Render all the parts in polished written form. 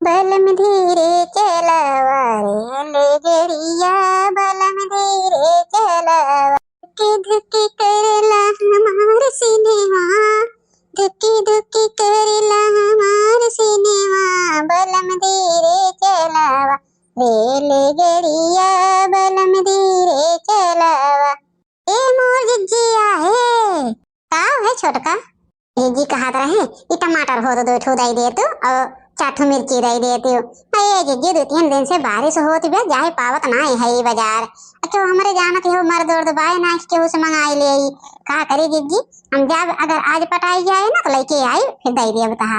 बलम धीरे चलावा रे गड़िया बलम धीरे चलावा धुकी धुकी करेला हमार सिनेमा धुकी धुकी करेला हमार सिनेमा बलम धीरे चलावा रेल गड़िया बलम धीरे चलावा। ए मोर जिज्जिया है का है छोटका जी कहा रहे ये टमाटर हो तो दो ठो दई दे तू और चाठो मिर्ची दई दे तू। अरे जिज्जी 2-3 दिन से बारिश होती बे जाए पावत ना है ये बाजार क्यों हमारे जाना के हो मर दौड़ बाय ना केहू से मंगाई ले का करे जिज्जी हम जब अगर आज पटाई जाए ना तो लेके आई फिर दई दे बता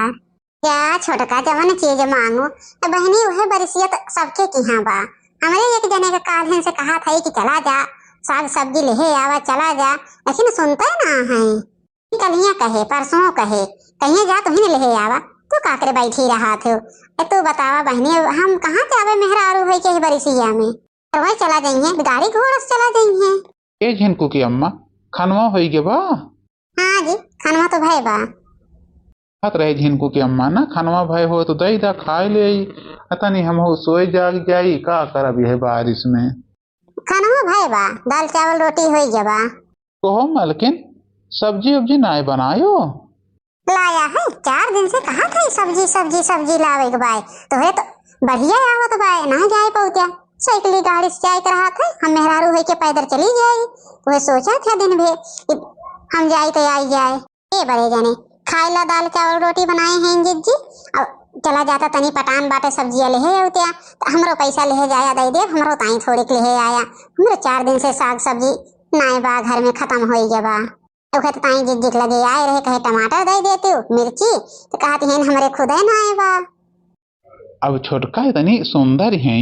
क्या छोटका जवन चीज मांगू बहनी वह बरसियत सबके की हाँ बा। हमारे एक जने का काल से कहा था कि चला जा साग सब्जी ले आवा चला जा लेकिन सुनता ना है कलियां कहे परसों कहे कहीं जा तो ही ले आवा तू का करे बैठी रहा थे तू बतावा बहनी हम कहाँ जावे मेहरारू है के बरिसिया में तो वही चला जाइए गाड़ी घोड़ा से चला जाइए। ए झिनकू की अम्मा खनवा होई गे बा। हाँ जी खनवा तो भाई बा बात रहे झिनकू की अम्मा ना खनवा भाई हो तो दही दा खाए ले पता नहीं हम हो सोए जाग जाई का करब यह बारिश में खनवा भाई बा दाल चावल रोटी होई जबा कहो मलकिन सब्जी उब्जी नाय बनायो लाया है 4 दिन से कहा था सब्जी सब्जी सब्जी लावे के भाई तो है तो बढ़िया आवत भाई ना जाए पहुंचा साइकिल गाड़ी से जाए रहा था हम मेहरारू है के पैदल चली जाए वह सोचा था दिन भर हम जाए तो आई जाए ये बड़े जाने खाएला दाल चावल रोटी बनाए हैं जिज्जी अब चला जाता तनी पटान बाटे सब्जियां ले होत्या हमरो पैसा ले जाया दे दे हमरो ताई थोड़े ले आया हमरो 4 दिन से साग सब्जी नाए बा घर में खत्म हो गया तो कहते ताई जिज्जी लगे आए रहे कहे टमाटर दे देते हो मिर्ची तो कहती हैं हमरे खुद है ना आए बा। अब छोटका इतनी सुंदर है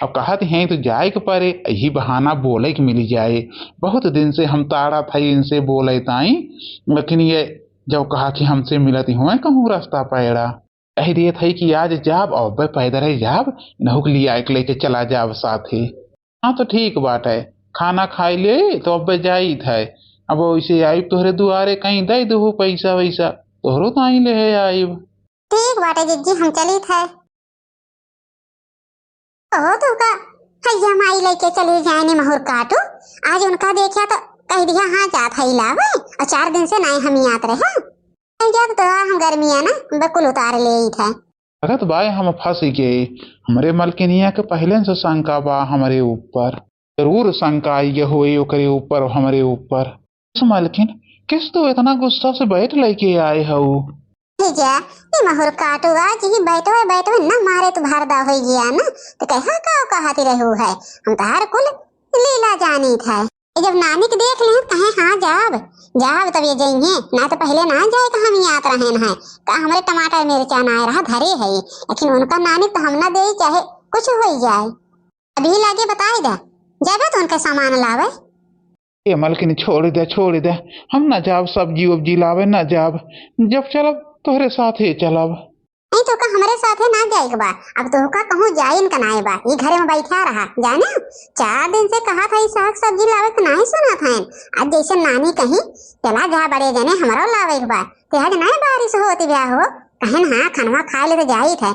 अब कहत हैं तो जाए के परे यही बहाना बोले के मिल जाए बहुत दिन से हम ताड़ा था इनसे बोले ताई लेकिन ये जब कहा कि हमसे मिलती हुए कहूँ रास्ता पैड़ा कह दिए थे कि आज जाब अब पैदल जाब नहुक लिया एक लेके चला जाब साथे। हाँ तो ठीक बात है खाना खाई ले तो अब जाई थे अब वैसे आई तोहरे दुआरे कहीं दे दो पैसा वैसा तोहरो ताई ले आई ठीक बाटे जिज्जी हम चली थे ओ तो का हैया माई लेके चले जाने महर काटू आज उनका देखा तो कह दिया हाँ जात है लावे और 4 दिन से नहीं हम याद रहे जब तो हम गर्मिया ना बिल्कुल उतार ले थे भगत भाई हम फंस गए हमारे मलकिनिया के पहले से शंका बा हमारे ऊपर जरूर शंका ये हुई ओकरे ऊपर हमारे ऊपर मलकिन किस तो इतना गुस्सा से बैठ लेके आए हो जा ये महर काटूगा जी बैठो ना मारे तो भारदा हो गया ना तो कहती रहू है हम तो हर कुल लीला जानी था जब नानी के देख ले कहे हाँ जाब तब ये जाइए ना तो पहले ना जाए तो हम याद रहे हैं का हमारे टमाटर मिर्चा ना रहा धरे है लेकिन उनका नानी तो हम ना दे चाहे कुछ हो जाए अभी लागे बताई दे जाबे तो उनका सामान लावे ये मलकिन छोड़ दे हम न जाब सब्जी उब्जी लावे न जाब जब चलब तोहरे साथ ही चलब नहीं तो का हमारे साथ है ना जाएगा बा अब तो का कहूँ जाए इनका नाए बा ये घरे में बैठा रहा जाने 4 दिन से कहा था साग सब्जी लावे तो नहीं सुना था आज जैसे नानी कहीं चला जा बड़े जने हमारा लावे बा तो आज नहीं बारिश होती ब्याह हो कहे हाँ खाना खा ले तो जाई थे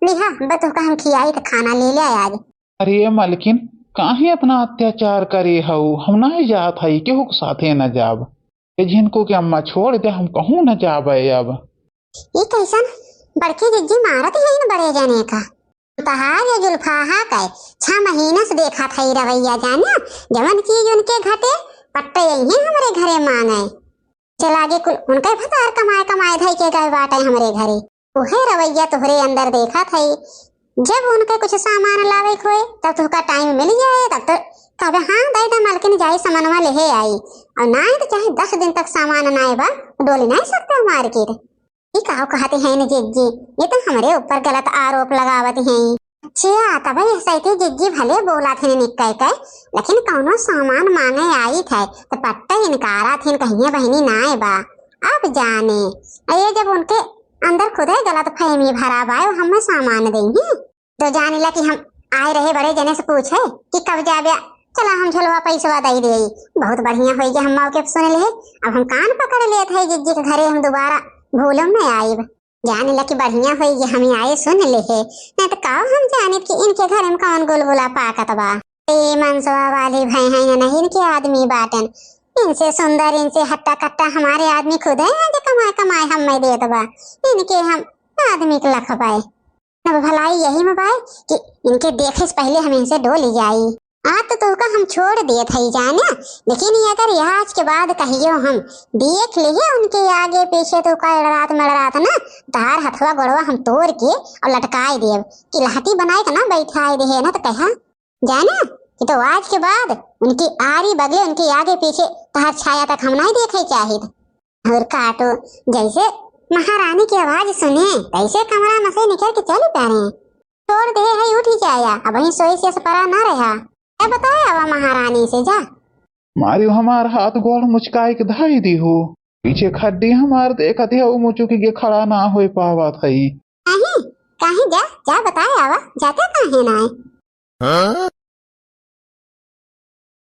लिहा बतो का हम खियाई तो खाना ले ले आज। अरे मलकिन काहे इतना अत्याचार करे हो हम नहीं जात है केहू के साथे न जाब जिनको के अम्मा छोड़ दे हम कहूँ न जाबे अब ये कैसन बड़की जिज्जी मारत है इन बड़े जाने का तहार ये जुल्फाहा का 6 महीना से देखा था रवैया जाने जवन चीज उनके घटे पट्टे यही हमारे घरे मांगे चला गे कुल उनका भतार कमाए धाई के गए बाटे हमारे घरे वही रवैया तोहरे अंदर देखा था जब उनके कुछ सामान लावे खोए तब तो का टाइम मिल जाए तब तो कहे हाँ दादा मालकिन जाए सामानवा ले आई और ना तो चाहे 10 दिन तक सामान ना बा डोली नहीं सकते मार्केट ये कहो कहते हैं न जिज्जी ये तो हमारे ऊपर गलत आरोप लगावत हैं। अच्छा तब ऐसा जिज्जी भले बोला थे निकल के लेकिन कौनो सामान मांगे आई थे तो पट्टा इनकारा थे कहिए बहनी ना बा अब जाने ये जब उनके अंदर खुद ही गलत फहमी भरा बा हमें सामान देंगे तो जाने ला कि हम आए रहे बड़े जने से पूछे कि कब जाबे चला हम झलवा पैसा दे दे बहुत बढ़िया हो गया हम मौके सुन ले अब हम कान पकड़ ले थे जिज्जी के घरे हम दोबारा भूलम नहीं आईब जाने लगी बढ़िया हुई ये हमें आए सुन ले है, नहीं तो का हम जाने कि इनके घर में कौन गुलगुला पाकत बा। ए मनसवा वाले भाई हैं या नहीं इनके आदमी बाटन, इनसे सुंदर इनसे हट्टा कट्टा हमारे आदमी खुद है जो कमाए कमाए हम में देत बा, इनके हम आदमी के लख पाए। अब भलाई यही में बाय कि इनके देखे से पहले हम इनसे डोली जाई। आज तो तुका हम छोड़ दिए थे जाने, लेकिन अगर आज के बाद कहियो हम देख लिए उनके आगे पीछे तो का रात में रात ना तार हथवा गोड़वा हम तोड़ के और लटकाए देव कि लहटी बनाए के ना बैठाए दे ना तो कहा जाना कि तो आज के बाद उनकी आरी बगले उनके आगे पीछे तार छाया तक हम नहीं देखे चाहिए। और काटो जैसे महारानी की आवाज सुने तैसे कमरा में से निकल के चल पड़े, छोड़ दे है उठ ही जाया अब वही सोई से परा ना रहा। क्या बताया अब महारानी से जा मारियो हमार हाथ गोड़ मुचकाई के धाई दी हो, पीछे खड्डी हमार देखत है वो मुचुकी के खड़ा ना हो पावा थई। कहीं कहीं जा जा बताया अब जाते कहीं ना है।